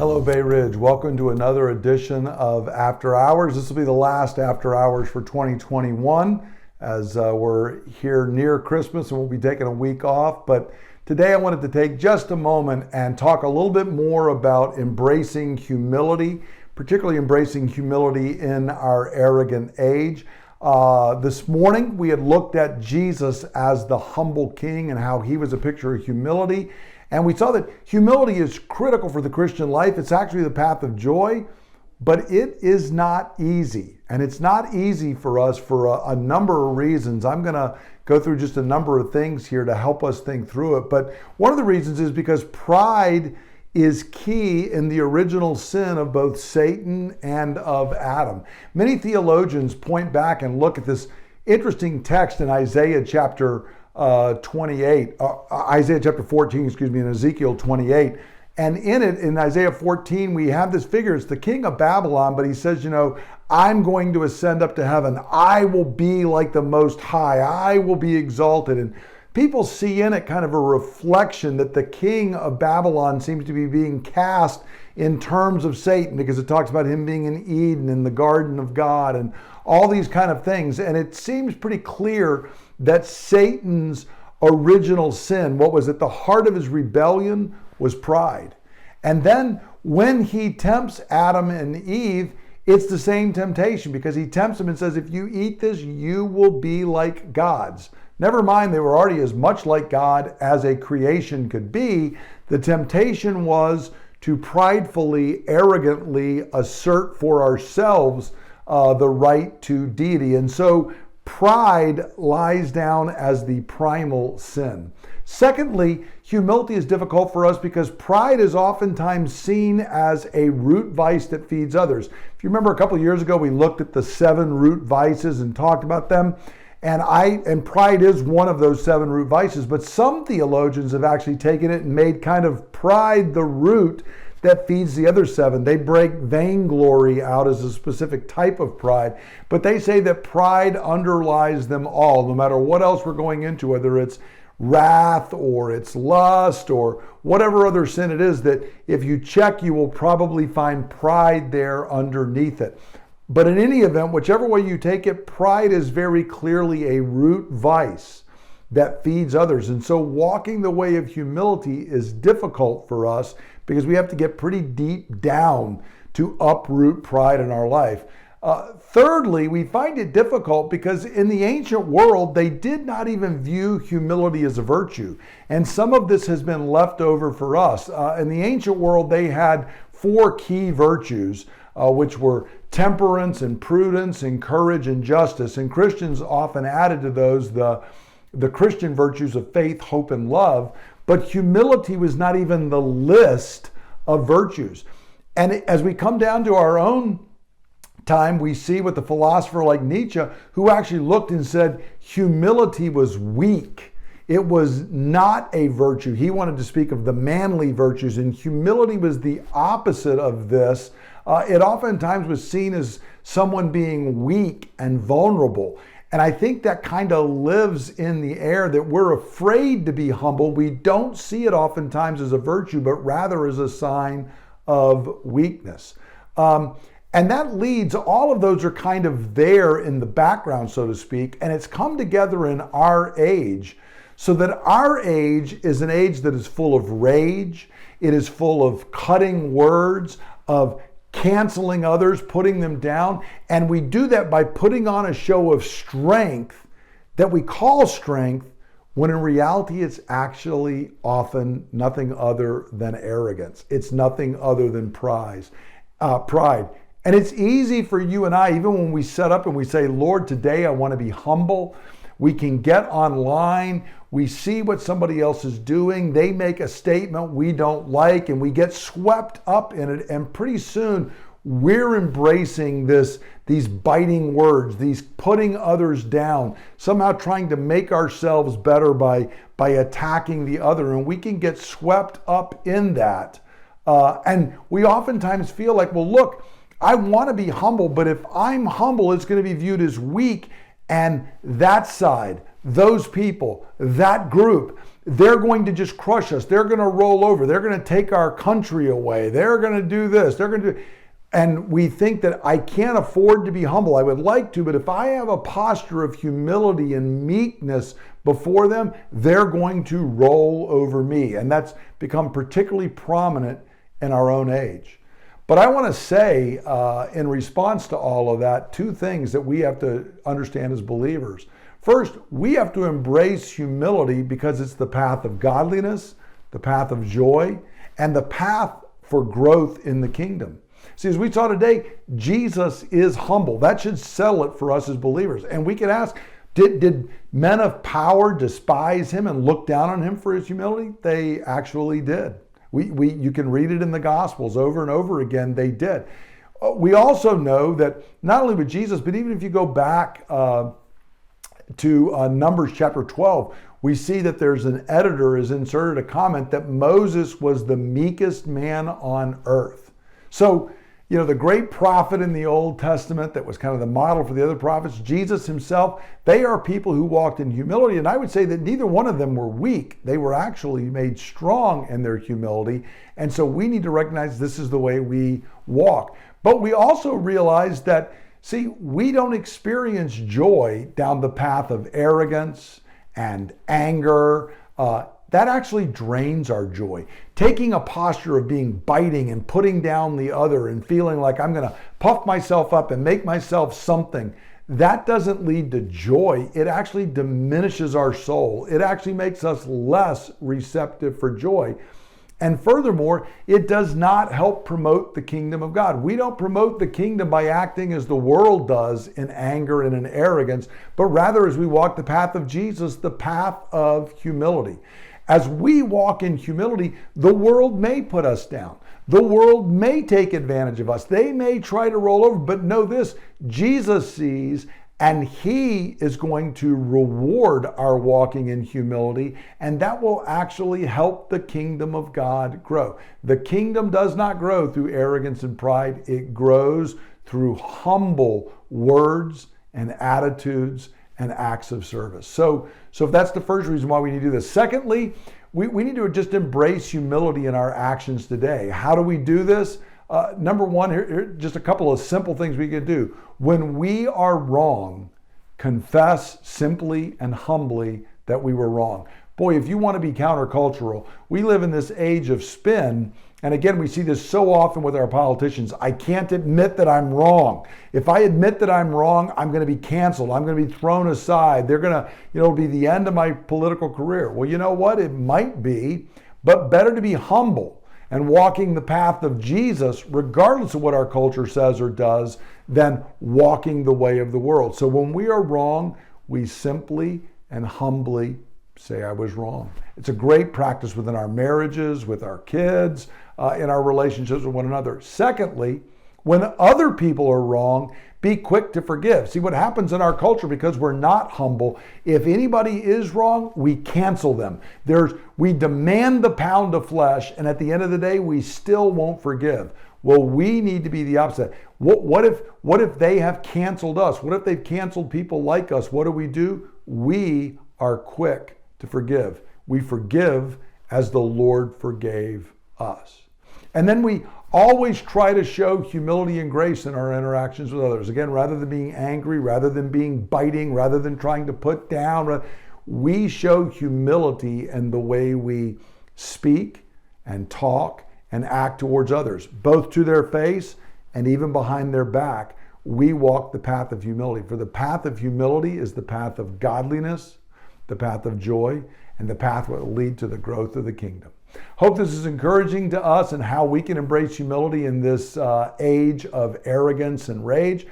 Hello, Bay Ridge. Welcome to another edition of After Hours. This will be the last After Hours for 2021 as we're here near Christmas and we'll be taking a week off. But today I wanted to take just a moment and talk a little bit more about embracing humility, particularly embracing humility in our arrogant age. This morning we had looked at Jesus as the humble king and how he was a picture of humility. And we saw that humility is critical for the Christian life. It's actually the path of joy, but it is not easy. And it's not easy for us for a number of reasons. I'm going to go through just a number of things here to help us think through it. But one of the reasons is because pride is key in the original sin of both Satan and of Adam. Many theologians point back and look at this interesting text in Isaiah chapter 14, and Ezekiel 28. And in it, in Isaiah 14, we have this figure. It's the king of Babylon, but he says, I'm going to ascend up to heaven. I will be like the Most High. I will be exalted. And people see in it kind of a reflection that the king of Babylon seems to be being cast in terms of Satan, because it talks about him being in Eden, in the garden of God, and all these kind of things. And it seems pretty clear that Satan's original sin, what was at the heart of his rebellion, was pride. And then when he tempts Adam and Eve, it's the same temptation, because he tempts them and says, if you eat this, you will be like gods. Never mind, they were already as much like God as a creation could be. The temptation was to pridefully, arrogantly assert for ourselves the right to deity. And so pride lies down as the primal sin. Secondly, humility is difficult for us because pride is oftentimes seen as a root vice that feeds others. If you remember a couple of years ago, we looked at the 7 root vices and talked about them. And pride is one of those 7 root vices, but some theologians have actually taken it and made kind of pride the root that feeds the other 7. They break vainglory out as a specific type of pride, but they say that pride underlies them all, no matter what else we're going into, whether it's wrath or it's lust or whatever other sin it is, that if you check, you will probably find pride there underneath it. But in any event, whichever way you take it, pride is very clearly a root vice that feeds others. And so walking the way of humility is difficult for us because we have to get pretty deep down to uproot pride in our life. Thirdly, we find it difficult because in the ancient world, they did not even view humility as a virtue. And some of this has been left over for us. In the ancient world, they had 4 key virtues, which were temperance and prudence and courage and justice. And Christians often added to those the Christian virtues of faith, hope, and love. But humility was not even the list of virtues. And as we come down to our own time, we see with a philosopher like Nietzsche, who actually looked and said humility was weak. It was not a virtue. He wanted to speak of the manly virtues, and humility was the opposite of this. It oftentimes was seen as someone being weak and vulnerable. And I think that kind of lives in the air, that we're afraid to be humble. We don't see it oftentimes as a virtue, but rather as a sign of weakness. And that leads, all of those are kind of there in the background, so to speak, and it's come together in our age, so that our age is an age that is full of rage, it is full of cutting words, of canceling others, putting them down, and we do that by putting on a show of strength that we call strength, when in reality it's actually often nothing other than arrogance. It's nothing other than pride. And it's easy for you and I, even when we set up and we say, Lord, today I want to be humble. We can get online, we see what somebody else is doing, they make a statement we don't like, and we get swept up in it, and pretty soon we're embracing these biting words, these putting others down, somehow trying to make ourselves better by attacking the other, and we can get swept up in that. And we oftentimes feel like, well, look, I want to be humble, but if I'm humble, it's going to be viewed as weak. And that side, those people, that group they're going to just crush us. They're going to roll over. They're going to take our country away. They're going to do this. They're going to do. And we think that I can't afford to be humble. I would like to, but if I have a posture of humility and meekness before them, they're going to roll over me. And that's become particularly prominent in our own age. But I want to say, in response to all of that, two things that we have to understand as believers. First, we have to embrace humility because it's the path of godliness, the path of joy, and the path for growth in the kingdom. See, as we saw today, Jesus is humble. That should settle it for us as believers. And we could ask, did men of power despise him and look down on him for his humility? They actually did. You can read it in the Gospels over and over again, they did. We also know that not only with Jesus, but even if you go back to Numbers chapter 12, we see that there's an editor has inserted a comment that Moses was the meekest man on earth. So, the great prophet in the Old Testament that was kind of the model for the other prophets, Jesus himself, they are people who walked in humility. And I would say that neither one of them were weak. They were actually made strong in their humility. And so we need to recognize this is the way we walk. But we also realize that, see, we don't experience joy down the path of arrogance and anger. That actually drains our joy. Taking a posture of being biting and putting down the other and feeling like I'm going to puff myself up and make myself something, that doesn't lead to joy. It actually diminishes our soul. It actually makes us less receptive for joy. And furthermore, it does not help promote the kingdom of God. We don't promote the kingdom by acting as the world does in anger and in arrogance, but rather as we walk the path of Jesus, the path of humility. As we walk in humility, the world may put us down. The world may take advantage of us. They may try to roll over, but know this, Jesus sees and he is going to reward our walking in humility, and that will actually help the kingdom of God grow. The kingdom does not grow through arrogance and pride. It grows through humble words and attitudes and acts of service. So if that's the first reason why we need to do this. Secondly, we need to just embrace humility in our actions today. How do we do this? Number one, here just a couple of simple things we can do. When we are wrong, confess simply and humbly that we were wrong. Boy, if you want to be countercultural, we live in this age of spin. And again, we see this so often with our politicians. I can't admit that I'm wrong. If I admit that I'm wrong, I'm going to be canceled. I'm going to be thrown aside. They're going to, it'll be the end of my political career. Well, you know what? It might be, but better to be humble and walking the path of Jesus, regardless of what our culture says or does, than walking the way of the world. So when we are wrong, we simply and humbly say, I was wrong. It's a great practice within our marriages, with our kids, in our relationships with one another. Secondly, when other people are wrong, be quick to forgive. See what happens in our culture because we're not humble. If anybody is wrong, we cancel them. We demand the pound of flesh, and at the end of the day, we still won't forgive. Well, we need to be the opposite. What if they have canceled us? What if they've canceled people like us? What do? We are quick to forgive. We forgive as the Lord forgave us. And then we always try to show humility and grace in our interactions with others. Again, rather than being angry, rather than being biting, rather than trying to put down, we show humility in the way we speak and talk and act towards others, both to their face and even behind their back. We walk the path of humility. For the path of humility is the path of godliness, the path of joy, and the path that will lead to the growth of the kingdom. Hope this is encouraging to us and how we can embrace humility in this age of arrogance and rage.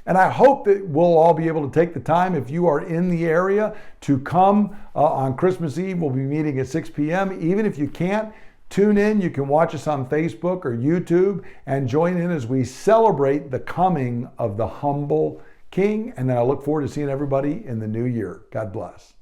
And I hope that we'll all be able to take the time, if you are in the area, to come on Christmas Eve. We'll be meeting at 6 p.m. Even if you can't, tune in. You can watch us on Facebook or YouTube and join in as we celebrate the coming of the humble King. And then I look forward to seeing everybody in the new year. God bless.